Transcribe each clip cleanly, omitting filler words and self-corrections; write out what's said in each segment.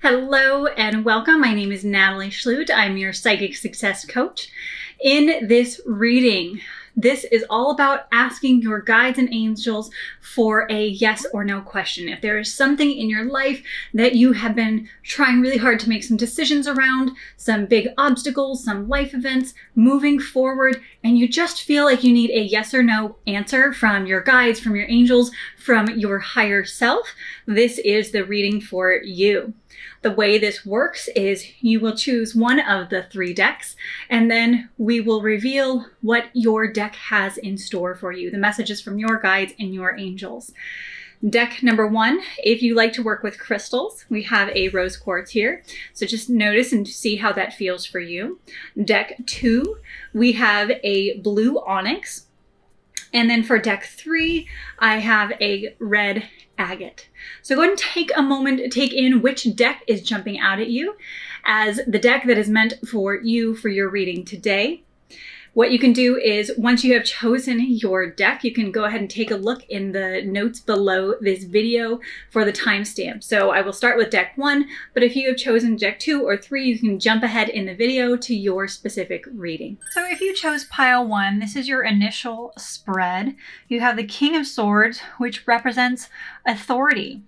Hello and welcome. My name is Natalie Schlute. I'm your psychic success coach. In this reading, this is all about asking your guides and angels for a yes or no question. If there is something in your life that you have been trying really hard to make some decisions around, some big obstacles, some life events moving forward, and you just feel like you need a yes or no answer from your guides, from your angels, from your higher self, this is the reading for you. The way this works is you will choose one of the 3 decks, and then we will reveal what your deck has in store for you, the messages from your guides and your angels. Deck number 1, if you like to work with crystals, we have a rose quartz here. So just notice and see how that feels for you. Deck 2, we have a blue onyx. And then for deck 3, I have a red agate. So go ahead and take a moment to take in which deck is jumping out at you as the deck that is meant for you for your reading today. What you can do is once you have chosen your deck, you can go ahead and take a look in the notes below this video for the timestamp. So I will start with deck 1, but if you have chosen deck 2 or 3, you can jump ahead in the video to your specific reading. So if you chose pile 1, this is your initial spread. You have the King of Swords, which represents authority.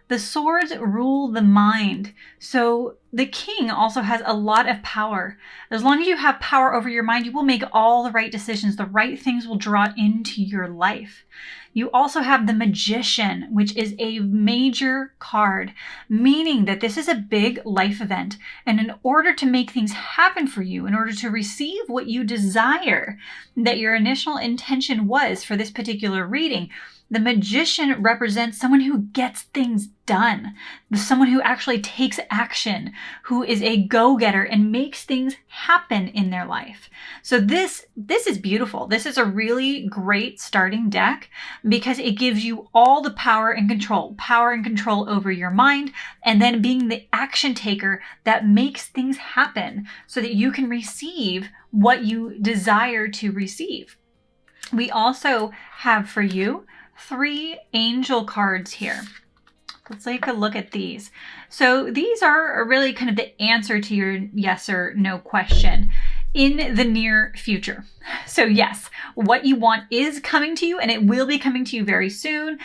The swords rule the mind. So the king also has a lot of power. As long as you have power over your mind, you will make all the right decisions. The right things will draw into your life. You also have the Magician, which is a major card, meaning that this is a big life event. And in order to make things happen for you, in order to receive what you desire, that your initial intention was for this particular reading, the Magician represents someone who gets things done, someone who actually takes action, who is a go-getter and makes things happen in their life. So this is beautiful. This is a really great starting deck because it gives you all the power and control over your mind, and then being the action taker that makes things happen so that you can receive what you desire to receive. We also have for you 3 angel cards here. Let's take a look at these. So these are really kind of the answer to your yes or no question in the near future. So yes, what you want is coming to you, and it will be coming to you very soon.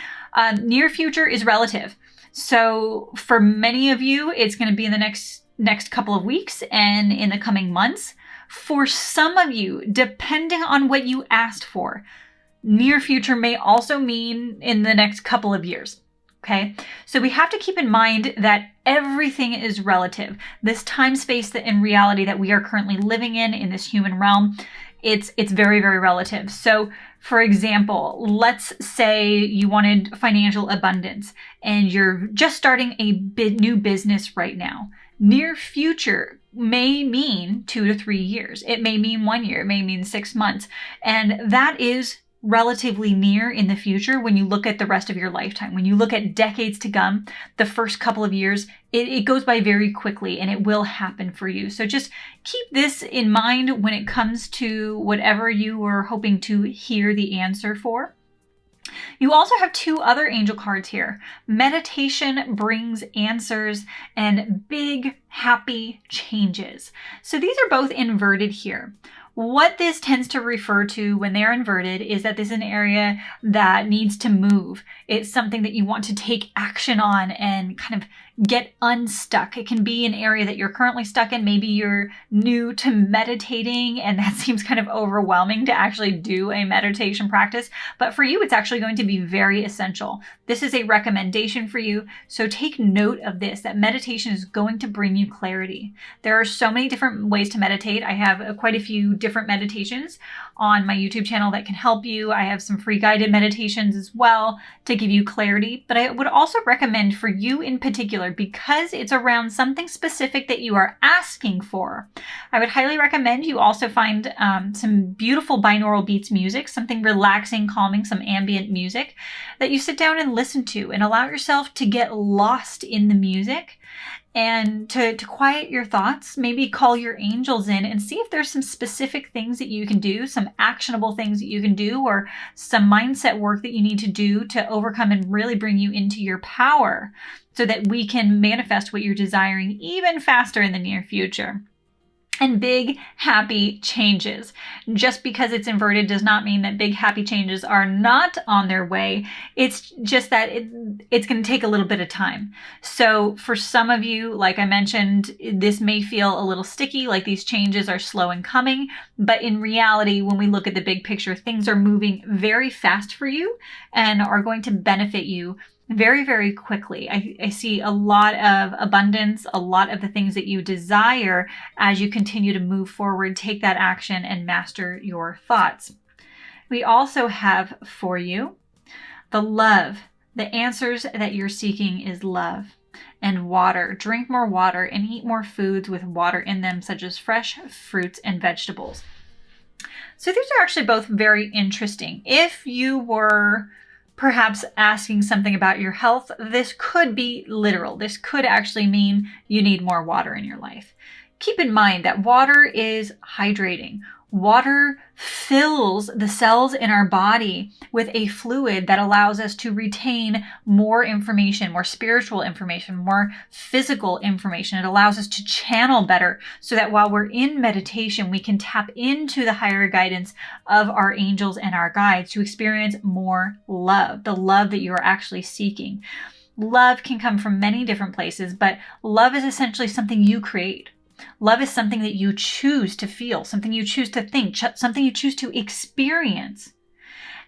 Near future is relative. So for many of you, it's going to be in the next couple of weeks and in the coming months. For some of you, depending on what you asked for, near future may also mean in the next couple of years. Okay, so we have to keep in mind that everything is relative. This time space that in reality that we are currently living in this human realm, it's very, very relative. So for example, let's say you wanted financial abundance and you're just starting a new business right now. Near future may mean 2 to 3 years. It may mean 1 year. It may mean 6 months. And that is relatively near in the future when you look at the rest of your lifetime. When you look at decades to come, the first couple of years, it goes by very quickly and it will happen for you. So just keep this in mind when it comes to whatever you were hoping to hear the answer for. You also have 2 other angel cards here. Meditation brings answers and big, happy changes. So these are both inverted here. What this tends to refer to when they're inverted is that this is an area that needs to move. It's something that you want to take action on and kind of get unstuck. It can be an area that you're currently stuck in. Maybe you're new to meditating and that seems kind of overwhelming to actually do a meditation practice. But for you, it's actually going to be very essential. This is a recommendation for you. So take note of this, that meditation is going to bring you clarity. There are so many different ways to meditate. I have quite a few different meditations on my YouTube channel that can help you. I have some free guided meditations as well to give you clarity. But I would also recommend for you in particular, because it's around something specific that you are asking for, I would highly recommend you also find some beautiful binaural beats music, something relaxing, calming, some ambient music that you sit down and listen to and allow yourself to get lost in the music And to quiet your thoughts, maybe call your angels in and see if there's some specific things that you can do, some actionable things that you can do, or some mindset work that you need to do to overcome and really bring you into your power so that we can manifest what you're desiring even faster in the near future. And big, happy changes. Just because it's inverted does not mean that big, happy changes are not on their way. It's just that it's going to take a little bit of time. So for some of you, like I mentioned, this may feel a little sticky, like these changes are slow in coming. But in reality, when we look at the big picture, things are moving very fast for you and are going to benefit you very, very quickly. I see a lot of abundance, a lot of the things that you desire as you continue to move forward, take that action and master your thoughts. We also have for you the love. The answers that you're seeking is love and water. Drink more water and eat more foods with water in them, such as fresh fruits and vegetables. So these are actually both very interesting. If you were perhaps asking something about your health, this could be literal. This could actually mean you need more water in your life. Keep in mind that water is hydrating. Water fills the cells in our body with a fluid that allows us to retain more information, more spiritual information, more physical information. It allows us to channel better so that while we're in meditation, we can tap into the higher guidance of our angels and our guides to experience more love, the love that you are actually seeking. Love can come from many different places, but love is essentially something you create. Love is something that you choose to feel, something you choose to think, something you choose to experience.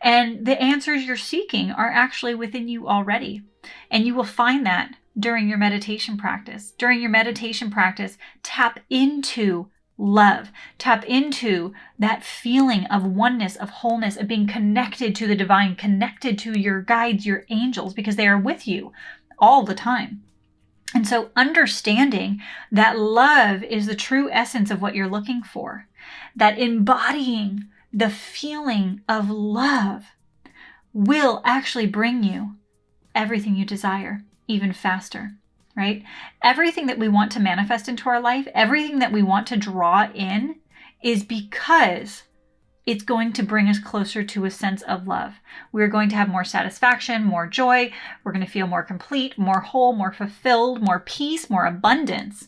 And the answers you're seeking are actually within you already. And you will find that during your meditation practice. During your meditation practice, tap into love. Tap into that feeling of oneness, of wholeness, of being connected to the divine, connected to your guides, your angels, because they are with you all the time. And so understanding that love is the true essence of what you're looking for, that embodying the feeling of love will actually bring you everything you desire, even faster, right? Everything that we want to manifest into our life, everything that we want to draw in is because it's going to bring us closer to a sense of love. We're going to have more satisfaction, more joy. We're going to feel more complete, more whole, more fulfilled, more peace, more abundance.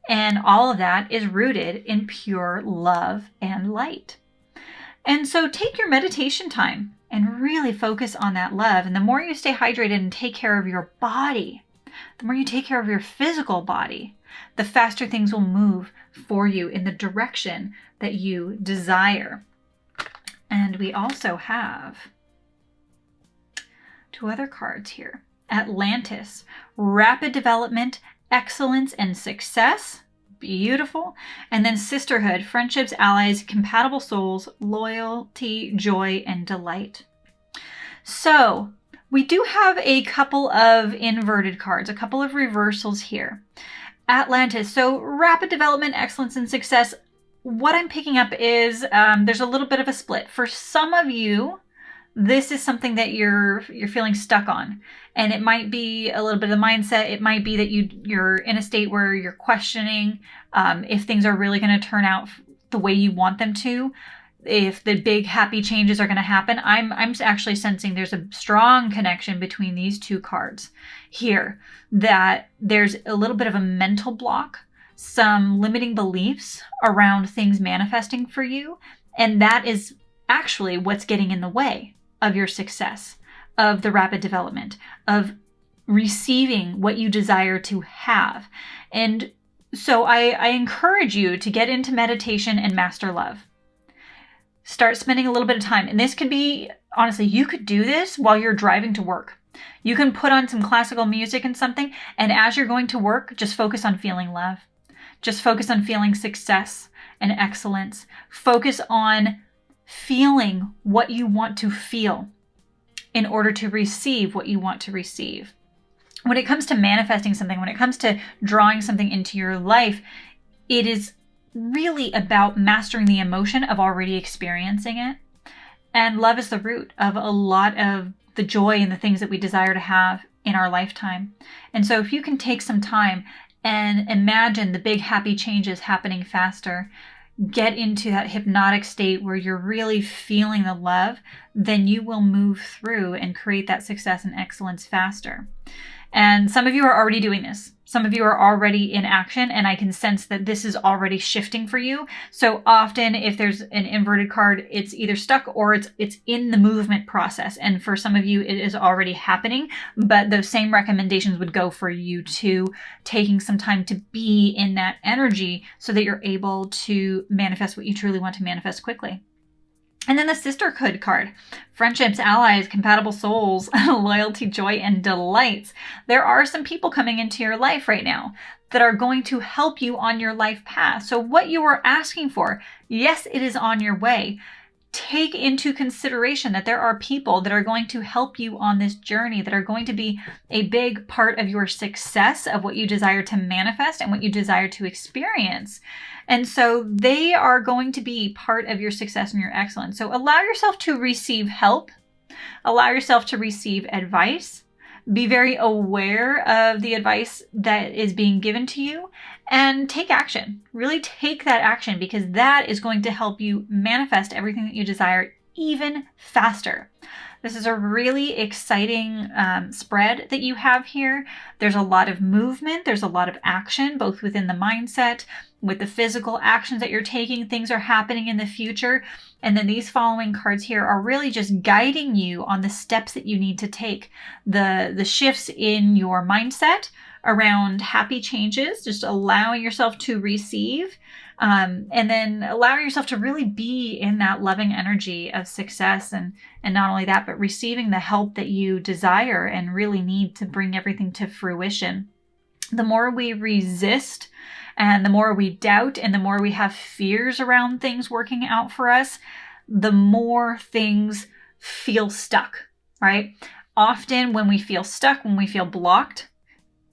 And all of that is rooted in pure love and light. And so take your meditation time and really focus on that love. And the more you stay hydrated and take care of your body, the more you take care of your physical body, the faster things will move for you in the direction that you desire. And we also have two other cards here. Atlantis, rapid development, excellence, and success. Beautiful. And then sisterhood, friendships, allies, compatible souls, loyalty, joy, and delight. So we do have a couple of inverted cards, a couple of reversals here. Atlantis, so rapid development, excellence, and success. What I'm picking up is there's a little bit of a split. For some of you, this is something that you're feeling stuck on. And it might be a little bit of the mindset. It might be that you're in a state where you're questioning if things are really going to turn out the way you want them to, if the big happy changes are going to happen. I'm actually sensing there's a strong connection between these two cards here, that there's a little bit of a mental block, some limiting beliefs around things manifesting for you. And that is actually what's getting in the way of your success, of the rapid development, of receiving what you desire to have. And so I encourage you to get into meditation and master love. Start spending a little bit of time. And this could be, honestly, you could do this while you're driving to work. You can put on some classical music and something, and as you're going to work, just focus on feeling love. Just focus on feeling success and excellence. Focus on feeling what you want to feel in order to receive what you want to receive. When it comes to manifesting something, when it comes to drawing something into your life, it is really about mastering the emotion of already experiencing it. And love is the root of a lot of the joy and the things that we desire to have in our lifetime. And so if you can take some time and imagine the big happy changes happening faster. Get into that hypnotic state where you're really feeling the love, then you will move through and create that success and excellence faster. And some of you are already doing this. Some of you are already in action, and I can sense that this is already shifting for you. So often if there's an inverted card, it's either stuck or it's in the movement process. And for some of you, it is already happening, but those same recommendations would go for you too, taking some time to be in that energy so that you're able to manifest what you truly want to manifest quickly. And then the sisterhood card, friendships, allies, compatible souls, loyalty, joy, and delights. There are some people coming into your life right now that are going to help you on your life path. So what you are asking for, yes, it is on your way. Take into consideration that there are people that are going to help you on this journey, that are going to be a big part of your success, of what you desire to manifest and what you desire to experience. And so they are going to be part of your success and your excellence. So allow yourself to receive help, allow yourself to receive advice, be very aware of the advice that is being given to you, and take action. Really take that action, because that is going to help you manifest everything that you desire even faster. This is a really exciting spread that you have here. There's a lot of movement. There's a lot of action, both within the mindset, with the physical actions that you're taking. Things are happening in the future. And then these following cards here are really just guiding you on the steps that you need to take. The shifts in your mindset around happy changes, just allowing yourself to receive, and then allow yourself to really be in that loving energy of success. And not only that, but receiving the help that you desire and really need to bring everything to fruition. The more we resist and the more we doubt and the more we have fears around things working out for us, the more things feel stuck, right? Often when we feel stuck, when we feel blocked,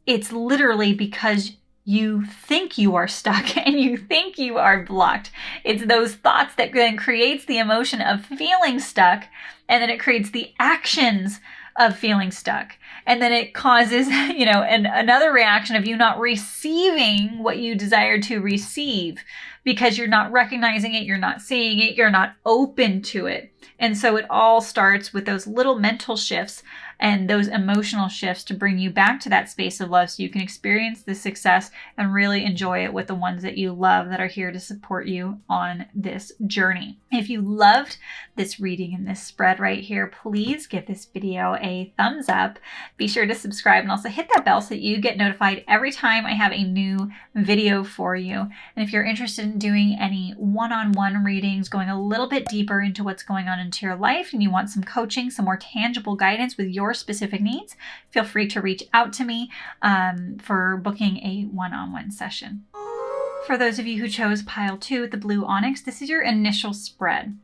it's literally because you think you are stuck and you think you are blocked. It's those thoughts that then creates the emotion of feeling stuck, and then it creates the actions of feeling stuck. And then it causes, another reaction of you not receiving what you desire to receive because you're not recognizing it, you're not seeing it, you're not open to it. And so it all starts with those little mental shifts and those emotional shifts to bring you back to that space of love so you can experience the success and really enjoy it with the ones that you love that are here to support you on this journey. If you loved this reading and this spread right here, please give this video a thumbs up. Be sure to subscribe and also hit that bell so that you get notified every time I have a new video for you. And if you're interested in doing any one-on-one readings, going a little bit deeper into what's going on into your life, and you want some coaching, some more tangible guidance with your specific needs, feel free to reach out to me for booking a one-on-one session. For those of you who chose pile 2 with the blue onyx, this is your initial spread.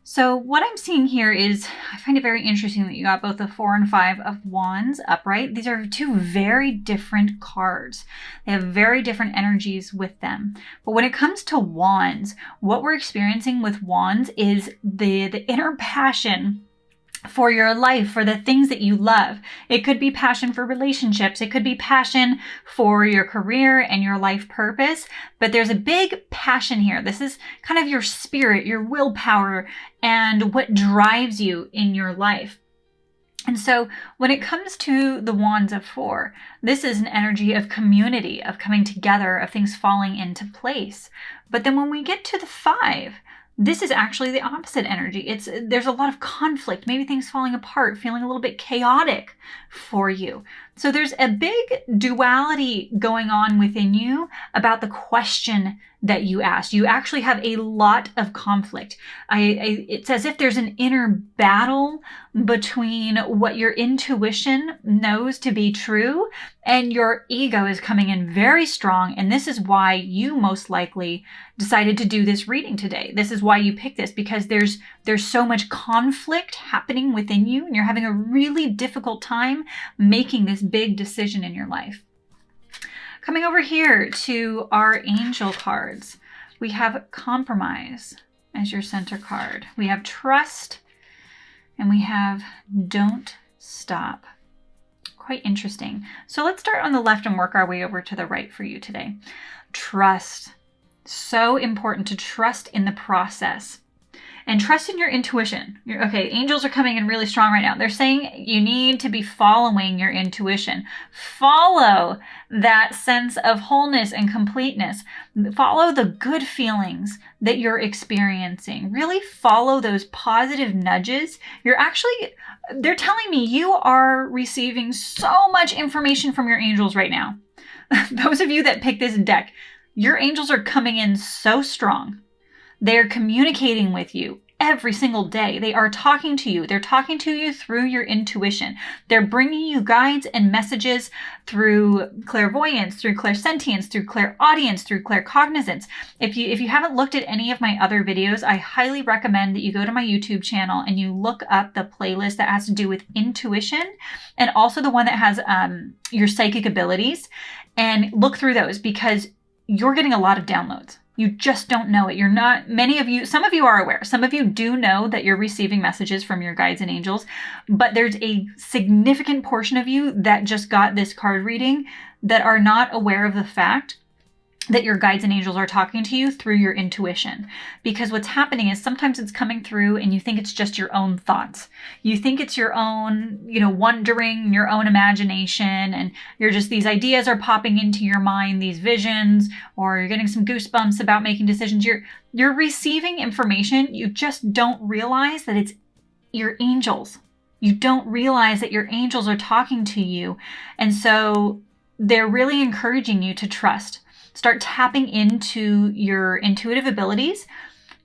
So what I'm seeing here is, I find it very interesting that you got both the 4 and 5 of wands upright. These are two very different cards. They have very different energies with them. But when it comes to wands, what we're experiencing with wands is the inner passion for your life, for the things that you love. It could be passion for relationships. It could be passion for your career and your life purpose. But there's a big passion here. This is kind of your spirit, your willpower, and what drives you in your life. And so when it comes to the wands of 4, this is an energy of community, of coming together, of things falling into place. But then when we get to the 5, this is actually the opposite energy. There's a lot of conflict, maybe things falling apart, feeling a little bit chaotic for you. So there's a big duality going on within you about the question that you asked. You actually have a lot of conflict. It's as if there's an inner battle between what your intuition knows to be true and your ego is coming in very strong. And this is why you most likely decided to do this reading today. This is why you picked this, because there's so much conflict happening within you and you're having a really difficult time making this big decision in your life. Coming over here to our angel cards, we have compromise as your center card. We have trust, and we have don't stop. Quite interesting. So let's start on the left and work our way over to the right for you today. Trust. So important to trust in the process. And trust in your intuition. Okay, angels are coming in really strong right now. They're saying you need to be following your intuition. Follow that sense of wholeness and completeness. Follow the good feelings that you're experiencing. Really follow those positive nudges. They're telling me you are receiving so much information from your angels right now. Those of you that pick this deck, your angels are coming in so strong. They're communicating with you every single day. They are talking to you. They're talking to you through your intuition. They're bringing you guides and messages through clairvoyance, through clairsentience, through clairaudience, through claircognizance. If you haven't looked at any of my other videos, I highly recommend that you go to my YouTube channel and you look up the playlist that has to do with intuition, and also the one that has your psychic abilities, and look through those, because you're getting a lot of downloads. You just don't know it. Some of you are aware. Some of you do know that you're receiving messages from your guides and angels, but there's a significant portion of you that just got this card reading that are not aware of the fact that your guides and angels are talking to you through your intuition. Because what's happening is sometimes it's coming through and you think it's just your own thoughts. You think it's your own, wondering, your own imagination, and these ideas are popping into your mind, these visions, or you're getting some goosebumps about making decisions. You're receiving information. You just don't realize that it's your angels. You don't realize that your angels are talking to you. And so they're really encouraging you to trust. Start tapping into your intuitive abilities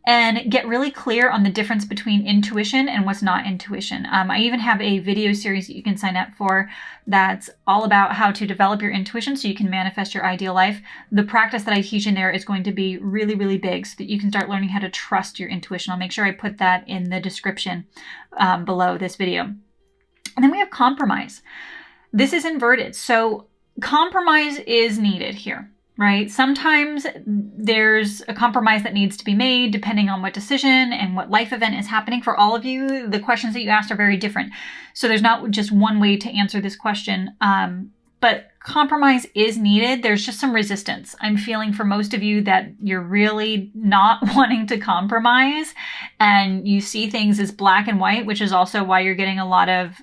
and get really clear on the difference between intuition and what's not intuition. I even have a video series that you can sign up for that's all about how to develop your intuition so you can manifest your ideal life. The practice that I teach in there is going to be really, really big so that you can start learning how to trust your intuition. I'll make sure I put that in the description below this video. And then we have compromise. This is inverted. So compromise is needed here. Right? Sometimes there's a compromise that needs to be made depending on what decision and what life event is happening. For all of you, the questions that you asked are very different. So there's not just one way to answer this question. But compromise is needed. There's just some resistance. I'm feeling for most of you that you're really not wanting to compromise, and you see things as black and white, which is also why you're getting a lot of,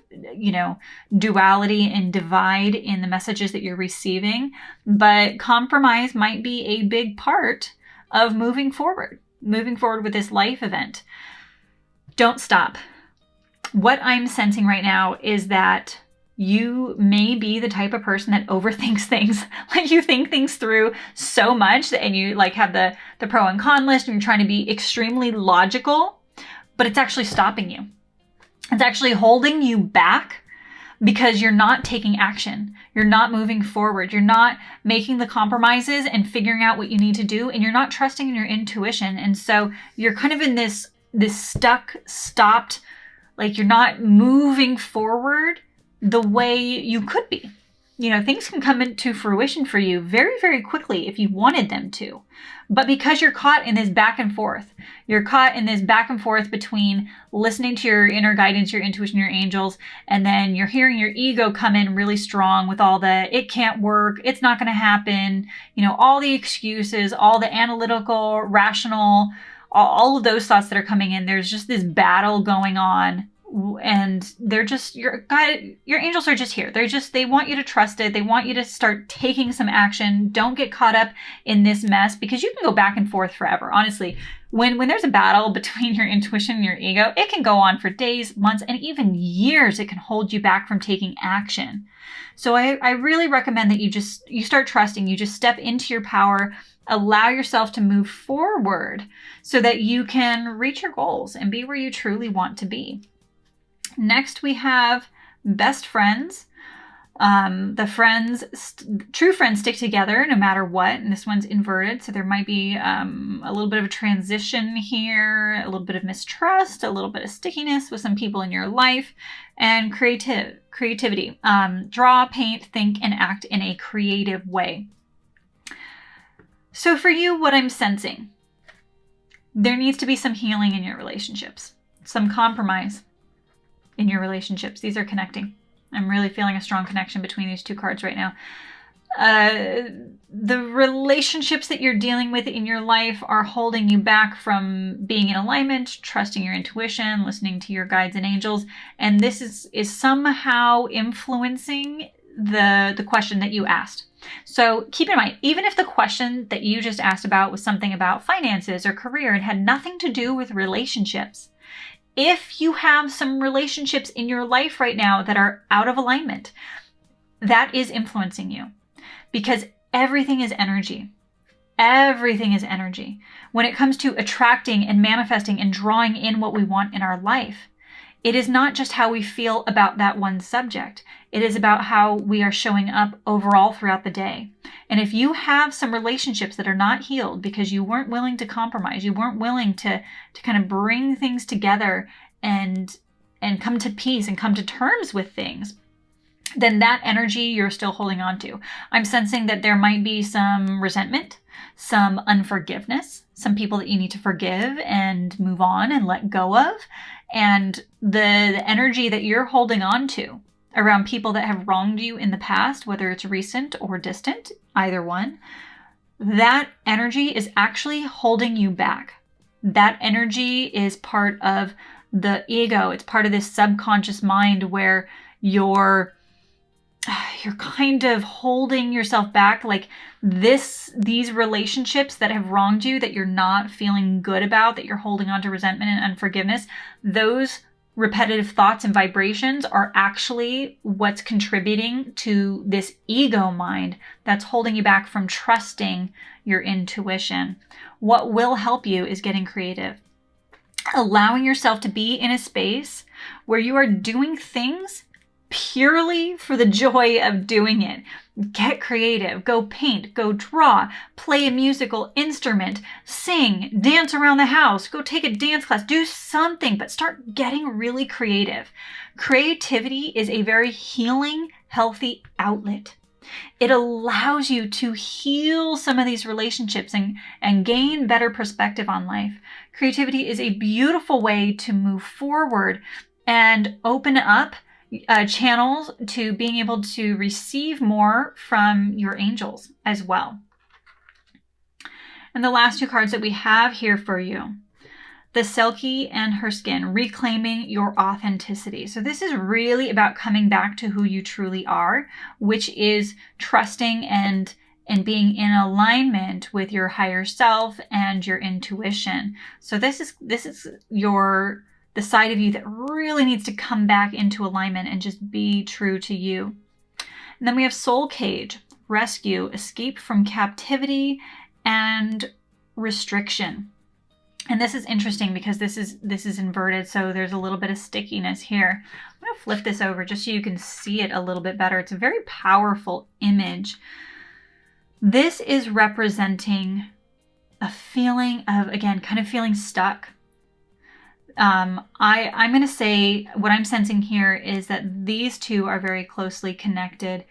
duality and divide in the messages that you're receiving. But compromise might be a big part of moving forward with this life event. Don't stop. What I'm sensing right now is that you may be the type of person that overthinks things. Like, you think things through so much and you have the pro and con list, and you're trying to be extremely logical, but it's actually stopping you. It's actually holding you back because you're not taking action. You're not moving forward. You're not making the compromises and figuring out what you need to do, and you're not trusting in your intuition. And so you're kind of in this stopped, you're not moving forward the way you could be. Things can come into fruition for you very, very quickly if you wanted them to. But because you're caught in this back and forth, between listening to your inner guidance, your intuition, your angels, and then you're hearing your ego come in really strong with all the, it can't work, it's not going to happen, all the excuses, all the analytical, rational, all of those thoughts that are coming in. There's just this battle going on. And they're just, your angels are just here. They want you to trust it. They want you to start taking some action. Don't get caught up in this mess, because you can go back and forth forever. Honestly, when there's a battle between your intuition and your ego, it can go on for days, months, and even years. It can hold you back from taking action. So I really recommend that you start trusting. You just step into your power, allow yourself to move forward so that you can reach your goals and be where you truly want to be. Next, we have best friends. True friends stick together no matter what. And this one's inverted. So there might be a little bit of a transition here, a little bit of mistrust, a little bit of stickiness with some people in your life, and creativity. Draw, paint, think, and act in a creative way. So for you, what I'm sensing, there needs to be some healing in your relationships, some compromise in your relationships. These are connecting. I'm really feeling a strong connection between these two cards right now. The relationships that you're dealing with in your life are holding you back from being in alignment, trusting your intuition, listening to your guides and angels. And this is somehow influencing the question that you asked. So keep in mind, even if the question that you just asked about was something about finances or career and had nothing to do with relationships, if you have some relationships in your life right now that are out of alignment, that is influencing you. Because everything is energy. Everything is energy. When it comes to attracting and manifesting and drawing in what we want in our life, it is not just how we feel about that one subject. It is about how we are showing up overall throughout the day. And if you have some relationships that are not healed because you weren't willing to compromise, you weren't willing to kind of bring things together and come to peace and come to terms with things, then that energy you're still holding on to. I'm sensing that there might be some resentment, some unforgiveness, some people that you need to forgive and move on and let go of. And the energy that you're holding on to around people that have wronged you in the past, whether it's recent or distant, either one, that energy is actually holding you back. That energy is part of the ego. It's part of this subconscious mind where you're kind of holding yourself back, like these relationships that have wronged you, that you're not feeling good about, that you're holding on to resentment and unforgiveness, those repetitive thoughts and vibrations are actually what's contributing to this ego mind that's holding you back from trusting your intuition. What will help you is getting creative. Allowing yourself to be in a space where you are doing things purely for the joy of doing it. Get creative, go paint, go draw, play a musical instrument, sing, dance around the house, go take a dance class, do something, but start getting really creative. Creativity is a very healing, healthy outlet. It allows you to heal some of these relationships and gain better perspective on life. Creativity is a beautiful way to move forward and open up channels to being able to receive more from your angels as well. And the last two cards that we have here for you, the Selkie and her skin, reclaiming your authenticity. So this is really about coming back to who you truly are, which is trusting and being in alignment with your higher self and your intuition. So this is the side of you that really needs to come back into alignment and just be true to you. And then we have Soul Cage, rescue, escape from captivity and restriction. And this is interesting because this is inverted, so there's a little bit of stickiness here. I'm going to flip this over just so you can see it a little bit better. It's a very powerful image. This is representing a feeling of, again, kind of feeling stuck. I'm going to say what I'm sensing here is that these two are very closely connected.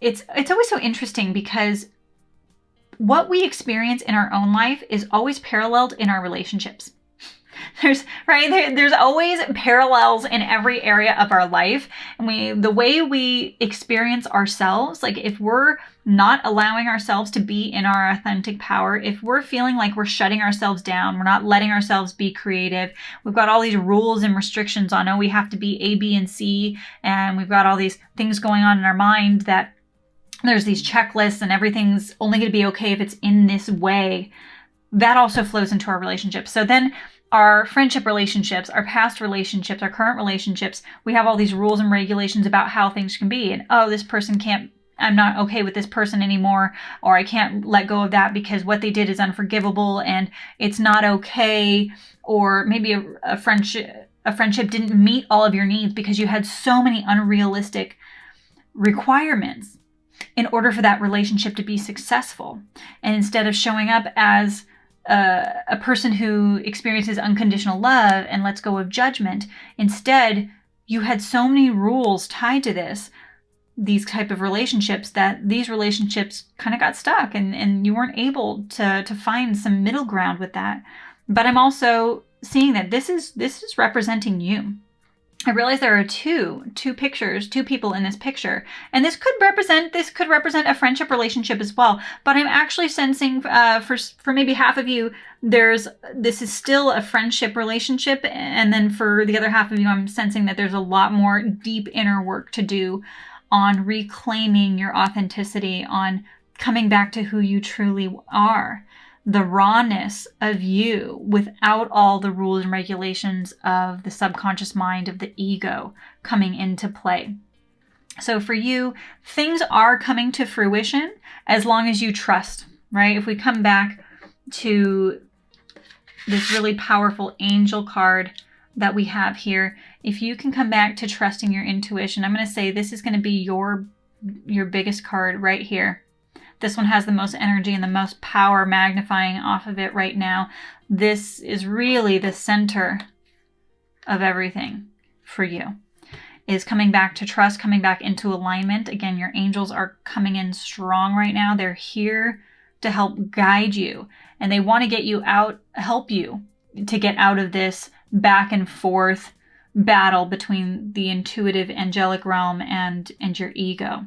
It's always so interesting because what we experience in our own life is always paralleled in our relationships. There's always parallels in every area of our life. And the way we experience ourselves, like if we're not allowing ourselves to be in our authentic power, if we're feeling like we're shutting ourselves down, we're not letting ourselves be creative, we've got all these rules and restrictions on, oh, we have to be A, B, and C, and we've got all these things going on in our mind that there's these checklists and everything's only going to be okay if it's in this way. That also flows into our relationships. So then our friendship relationships, our past relationships, our current relationships, we have all these rules and regulations about how things can be. And, oh, this person can't, I'm not okay with this person anymore, or I can't let go of that because what they did is unforgivable and it's not okay. Or maybe a friendship didn't meet all of your needs because you had so many unrealistic requirements in order for that relationship to be successful. And instead of showing up as a person who experiences unconditional love and lets go of judgment, instead, you had so many rules tied to these type of relationships that these relationships kind of got stuck and you weren't able to find some middle ground with that. But I'm also seeing that this is representing you. I realize there are two pictures, two people in this picture, and this could represent a friendship relationship as well. But I'm actually sensing for maybe half of you, this is still a friendship relationship, and then for the other half of you, I'm sensing that there's a lot more deep inner work to do on reclaiming your authenticity, on coming back to who you truly are. The rawness of you without all the rules and regulations of the subconscious mind, of the ego coming into play. So for you, things are coming to fruition as long as you trust, right? If we come back to this really powerful angel card that we have here, if you can come back to trusting your intuition, I'm going to say this is going to be your biggest card right here. This one has the most energy and the most power magnifying off of it right now. This is really the center of everything for you, is coming back to trust, coming back into alignment. Again, your angels are coming in strong right now. They're here to help guide you, and they want to get you out, help you to get out of this back and forth battle between the intuitive angelic realm and your ego.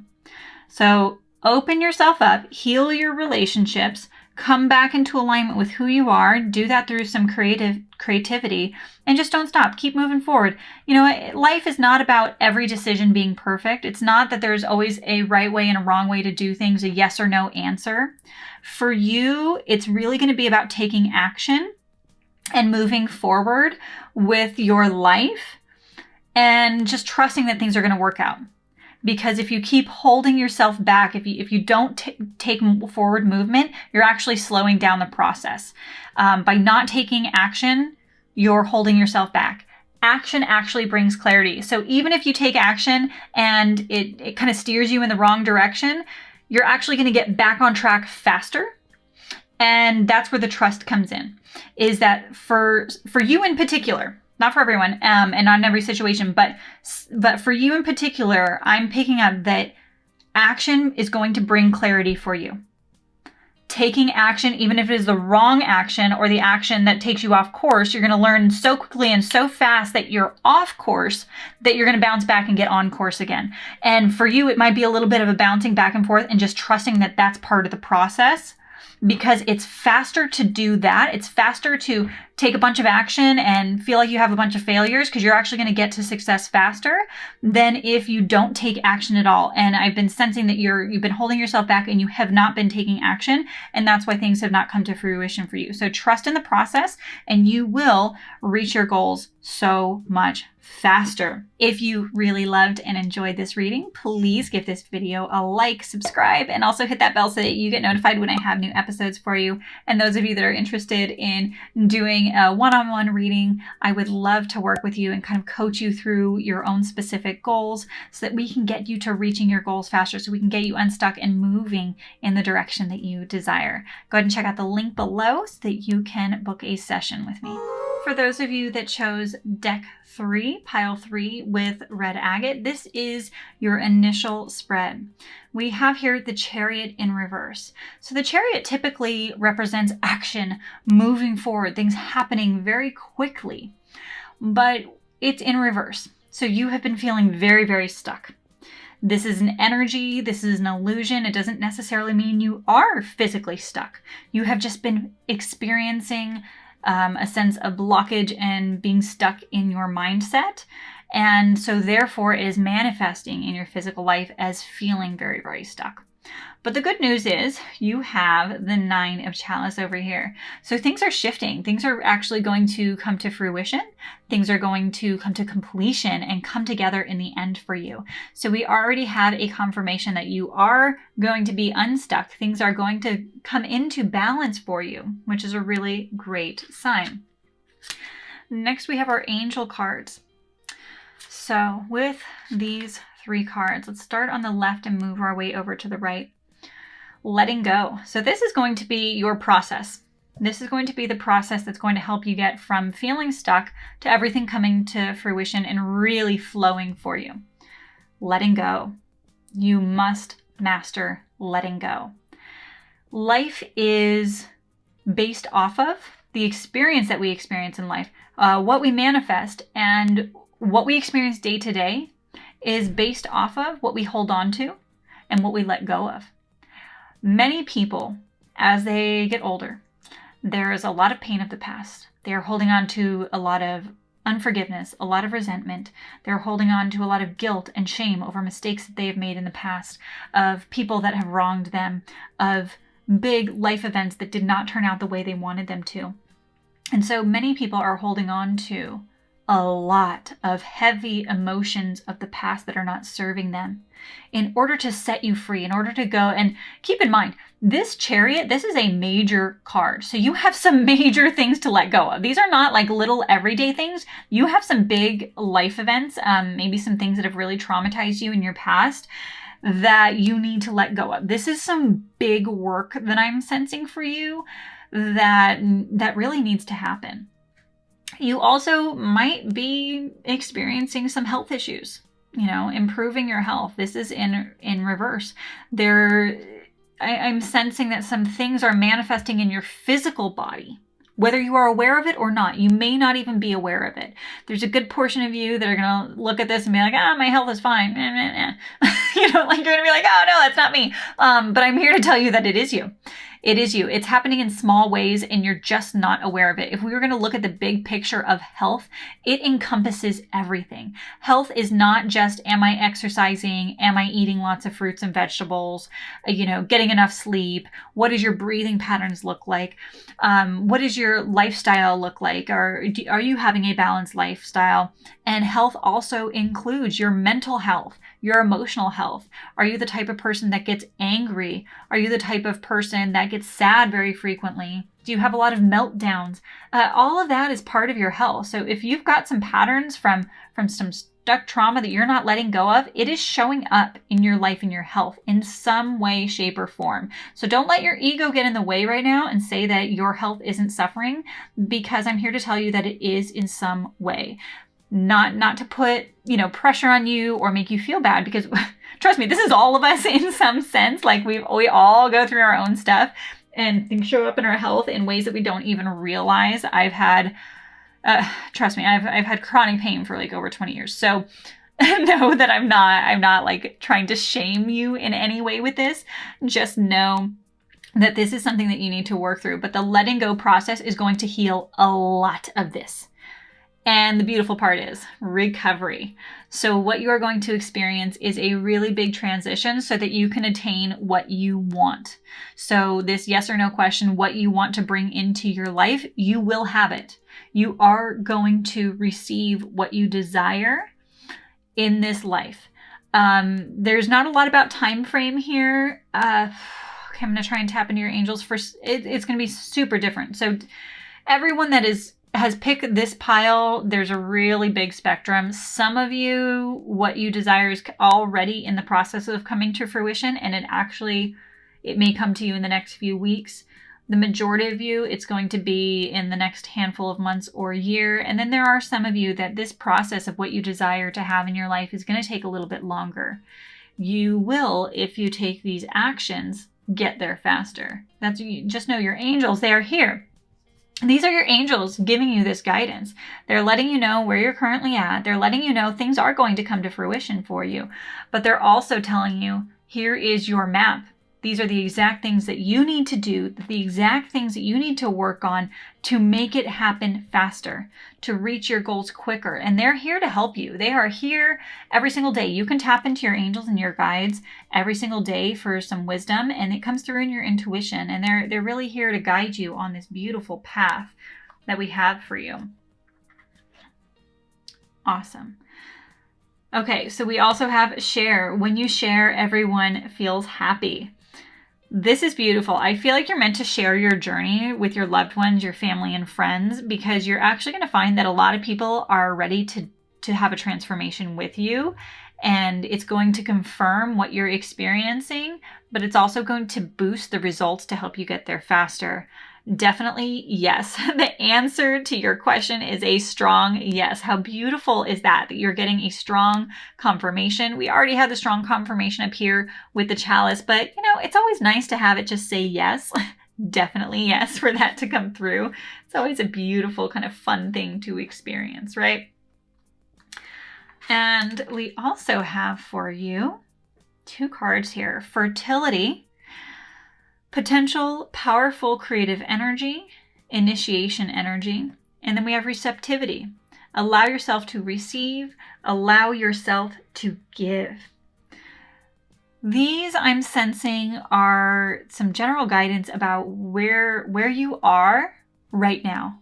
So open yourself up, heal your relationships, come back into alignment with who you are, do that through some creativity, and just don't stop. Keep moving forward. You know, life is not about every decision being perfect. It's not that there's always a right way and a wrong way to do things, a yes or no answer. For you, it's really going to be about taking action and moving forward with your life and just trusting that things are going to work out. Because if you keep holding yourself back, if you don't take forward movement, you're actually slowing down the process. By not taking action, you're holding yourself back. Action actually brings clarity. So even if you take action and it kind of steers you in the wrong direction, you're actually going to get back on track faster. And that's where the trust comes in, is that for you in particular, not for everyone, and not in every situation, but for you in particular, I'm picking up that action is going to bring clarity for you. Taking action, even if it is the wrong action or the action that takes you off course, you're going to learn so quickly and so fast that you're off course that you're going to bounce back and get on course again. And for you, it might be a little bit of a bouncing back and forth and just trusting that that's part of the process, because it's faster to do that. It's faster to take a bunch of action and feel like you have a bunch of failures, because you're actually going to get to success faster than if you don't take action at all. And I've been sensing that you've been holding yourself back and you have not been taking action, and that's why things have not come to fruition for you. So trust in the process and you will reach your goals so much faster. If you really loved and enjoyed this reading, please give this video a like, subscribe, and also hit that bell so that you get notified when I have new episodes for you. And those of you that are interested in doing a one-on-one reading, I would love to work with you and kind of coach you through your own specific goals so that we can get you to reaching your goals faster, so we can get you unstuck and moving in the direction that you desire. Go ahead and check out the link below so that you can book a session with me. For those of you that chose deck 3, pile 3 with red agate, this is your initial spread. We have here the Chariot in reverse. So the Chariot typically represents action, moving forward, things happening very quickly, but it's in reverse. So you have been feeling very, very stuck. This is an energy, this is an illusion. It doesn't necessarily mean you are physically stuck. You have just been experiencing a sense of blockage and being stuck in your mindset. And so therefore it is manifesting in your physical life as feeling very, very stuck. But the good news is you have the 9 of Chalice over here. So things are shifting. Things are actually going to come to fruition. Things are going to come to completion and come together in the end for you. So we already have a confirmation that you are going to be unstuck. Things are going to come into balance for you, which is a really great sign. Next, we have our angel cards. So with these 3 cards, let's start on the left and move our way over to the right. Letting go. So this is going to be your process. This is going to be the process that's going to help you get from feeling stuck to everything coming to fruition and really flowing for you. Letting go. You must master letting go. Life is based off of the experience that we experience in life, what we manifest, and what we experience day to day is based off of what we hold on to and what we let go of. Many people, as they get older, there is a lot of pain of the past. They are holding on to a lot of unforgiveness, a lot of resentment. They're holding on to a lot of guilt and shame over mistakes that they have made in the past, of people that have wronged them, of big life events that did not turn out the way they wanted them to. And so many people are holding on to a lot of heavy emotions of the past that are not serving them. In order to set you free, in order to go, and keep in mind, this Chariot, this is a major card. So you have some major things to let go of. These are not like little everyday things. You have some big life events, maybe some things that have really traumatized you in your past that you need to let go of. This is some big work that I'm sensing for you that really needs to happen. You also might be experiencing some health issues, improving your health. This is in reverse. I'm sensing that some things are manifesting in your physical body, whether you are aware of it or not. You may not even be aware of it. There's a good portion of you that are going to look at this and be like, my health is fine. You're going to be like, oh no, that's not me. But I'm here to tell you that it is you. It is you. It's happening in small ways and you're just not aware of it. If we were going to look at the big picture of health, it encompasses everything. Health is not just, am I exercising? Am I eating lots of fruits and vegetables? Getting enough sleep? What does your breathing patterns look like? What does your lifestyle look like? Are you having a balanced lifestyle? And health also includes your mental health, your emotional health. Are you the type of person that gets angry? Are you the type of person that gets sad very frequently? Do you have a lot of meltdowns? All of that is part of your health. So if you've got some patterns from some stuck trauma that you're not letting go of, it is showing up in your life and your health in some way, shape, or form. So don't let your ego get in the way right now and say that your health isn't suffering, because I'm here to tell you that it is in some way. Not to put, pressure on you or make you feel bad, because trust me, this is all of us in some sense. Like we all go through our own stuff and things show up in our health in ways that we don't even realize. I've had, trust me, I've had chronic pain for like over 20 years. So know that I'm not like trying to shame you in any way with this. Just know that this is something that you need to work through, but the letting go process is going to heal a lot of this. And the beautiful part is recovery. So what you are going to experience is a really big transition so that you can attain what you want. So this yes or no question, what you want to bring into your life, you will have it. You are going to receive what you desire in this life. There's not a lot about time frame here. Okay, I'm going to try and tap into your angels first. It's going to be super different. So everyone that has picked this pile, there's a really big spectrum. Some of you, what you desire is already in the process of coming to fruition, and it may come to you in the next few weeks. The majority of you, it's going to be in the next handful of months or a year. And then there are some of you that this process of what you desire to have in your life is going to take a little bit longer. You will, if you take these actions, get there faster. Just know your angels, they are here. These are your angels giving you this guidance. They're letting you know where you're currently at. They're letting you know things are going to come to fruition for you. But they're also telling you, here is your map. These are the exact things that you need to do, the exact things that you need to work on to make it happen faster, to reach your goals quicker. And they're here to help you. They are here every single day. You can tap into your angels and your guides every single day for some wisdom, and it comes through in your intuition. And they're really here to guide you on this beautiful path that we have for you. Awesome. Okay, so we also have share. When you share, everyone feels happy. This is beautiful. I feel like you're meant to share your journey with your loved ones, your family and friends, because you're actually going to find that a lot of people are ready to have a transformation with you. And it's going to confirm what you're experiencing, but it's also going to boost the results to help you get there faster. Definitely yes. The answer to your question is a strong yes. How beautiful is that you're getting a strong confirmation? We already had the strong confirmation up here with the chalice, but it's always nice to have it just say yes. Definitely yes for that to come through. It's always a beautiful kind of fun thing to experience, right? And we also have for you 2 cards here. Fertility, potential, powerful, creative energy, initiation energy. And then we have receptivity. Allow yourself to receive, allow yourself to give. These I'm sensing are some general guidance about where you are right now.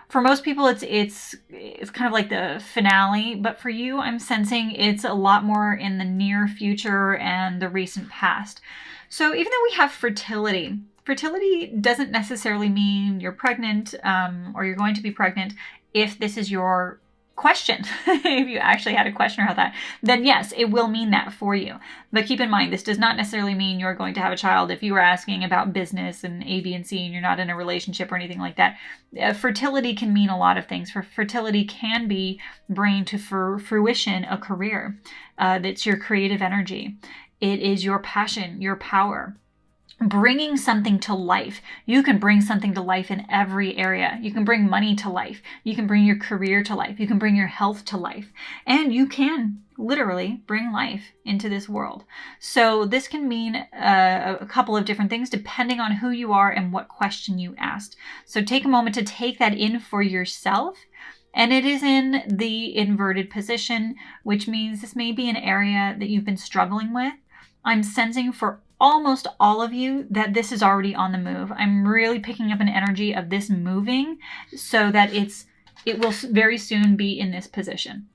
For most people, it's kind of like the finale, but for you, I'm sensing it's a lot more in the near future and the recent past. So even though we have fertility doesn't necessarily mean you're pregnant or you're going to be pregnant. If this is your question, if you actually had a question about that, then yes, it will mean that for you. But keep in mind, this does not necessarily mean you're going to have a child. If you were asking about business and A, B, and C, and you're not in a relationship or anything like that, fertility can mean a lot of things. For fertility can be bringing to fruition a career. That's your creative energy. It is your passion, your power. Bringing something to life. You can bring something to life in every area. You can bring money to life. You can bring your career to life. You can bring your health to life. And you can literally bring life into this world. So this can mean a couple of different things depending on who you are and what question you asked. So take a moment to take that in for yourself. And it is in the inverted position, which means this may be an area that you've been struggling with. I'm sensing for almost all of you that this is already on the move. I'm really picking up an energy of this moving so that it will very soon be in this position.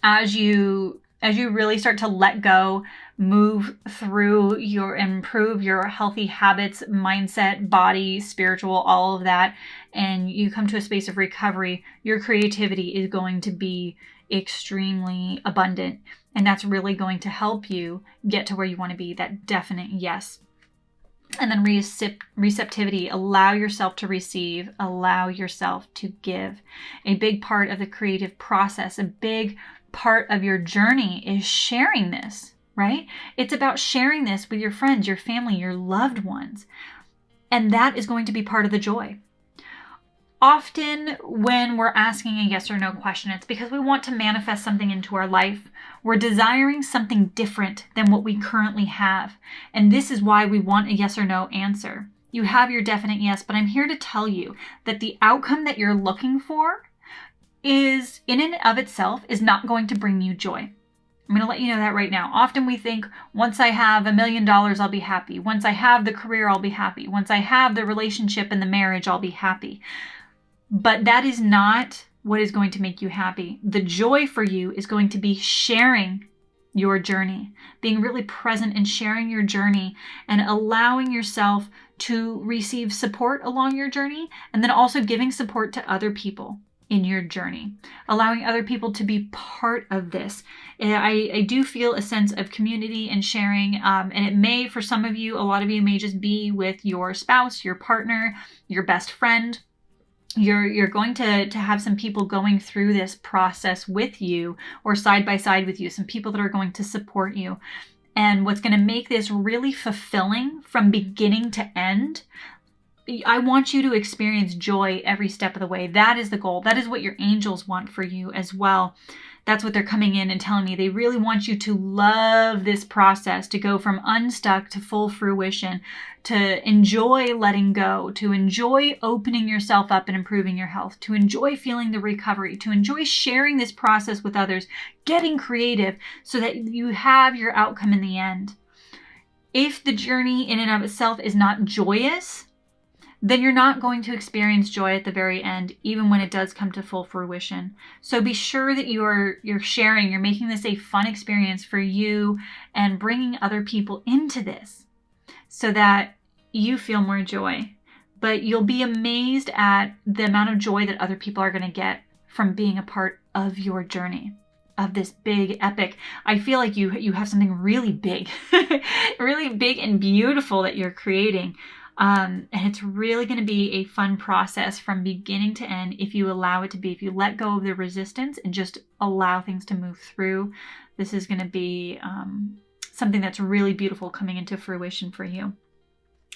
As you really start to let go, move through improve your healthy habits, mindset, body, spiritual, all of that, and you come to a space of recovery, your creativity is going to be extremely abundant. And that's really going to help you get to where you want to be, that definite yes. And then receptivity, allow yourself to receive, allow yourself to give. A big part of the creative process, a big part of your journey is sharing this, right? It's about sharing this with your friends, your family, your loved ones. And that is going to be part of the joy. Often when we're asking a yes or no question, it's because we want to manifest something into our life. We're desiring something different than what we currently have. And this is why we want a yes or no answer. You have your definite yes, but I'm here to tell you that the outcome that you're looking for is, in and of itself, is not going to bring you joy. I'm going to let you know that right now. Often we think, once I have $1 million, I'll be happy. Once I have the career, I'll be happy. Once I have the relationship and the marriage, I'll be happy. But that is not what is going to make you happy. The joy for you is going to be sharing your journey, being really present and sharing your journey and allowing yourself to receive support along your journey, and then also giving support to other people in your journey, allowing other people to be part of this. I do feel a sense of community and sharing, and it may, for some of you, a lot of you may just be with your spouse, your partner, your best friend. You're going to have some people going through this process with you or side by side with you, some people that are going to support you. And what's going to make this really fulfilling from beginning to end, I want you to experience joy every step of the way. That is the goal. That is what your angels want for you as well. That's what they're coming in and telling me. They really want you to love this process, to go from unstuck to full fruition, to enjoy letting go, to enjoy opening yourself up and improving your health, to enjoy feeling the recovery, to enjoy sharing this process with others, getting creative so that you have your outcome in the end. If the journey in and of itself is not joyous, then you're not going to experience joy at the very end, even when it does come to full fruition. So be sure that you're sharing, you're making this a fun experience for you and bringing other people into this so that you feel more joy. But you'll be amazed at the amount of joy that other people are going to get from being a part of your journey, of this big epic. I feel like you have something really big, really big and beautiful that you're creating. And it's really going to be a fun process from beginning to end if you allow it to be. If you let go of the resistance and just allow things to move through, this is going to be something that's really beautiful coming into fruition for you.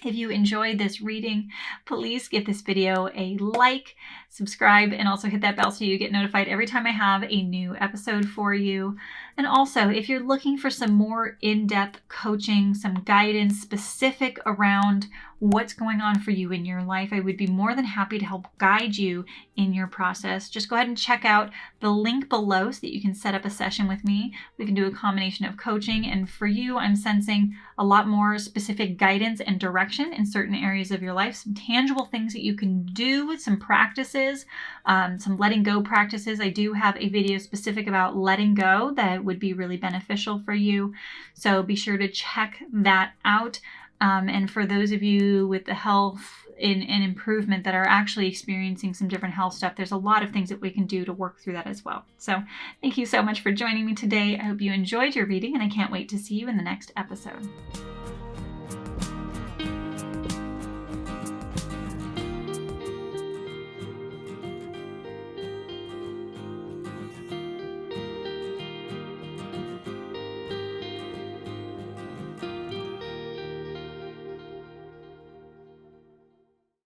If you enjoyed this reading, please give this video a like, subscribe, and also hit that bell so you get notified every time I have a new episode for you. And also, if you're looking for some more in-depth coaching, some guidance specific around what's going on for you in your life, I would be more than happy to help guide you in your process. Just go ahead and check out the link below so that you can set up a session with me. We can do a combination of coaching, and for you, I'm sensing a lot more specific guidance and direction in certain areas of your life, some tangible things that you can do, some practices, some letting go practices. I do have a video specific about letting go that would be really beneficial for you. So be sure to check that out. And for those of you with the health and improvement that are actually experiencing some different health stuff, there's a lot of things that we can do to work through that as well. So thank you so much for joining me today. I hope you enjoyed your reading, and I can't wait to see you in the next episode.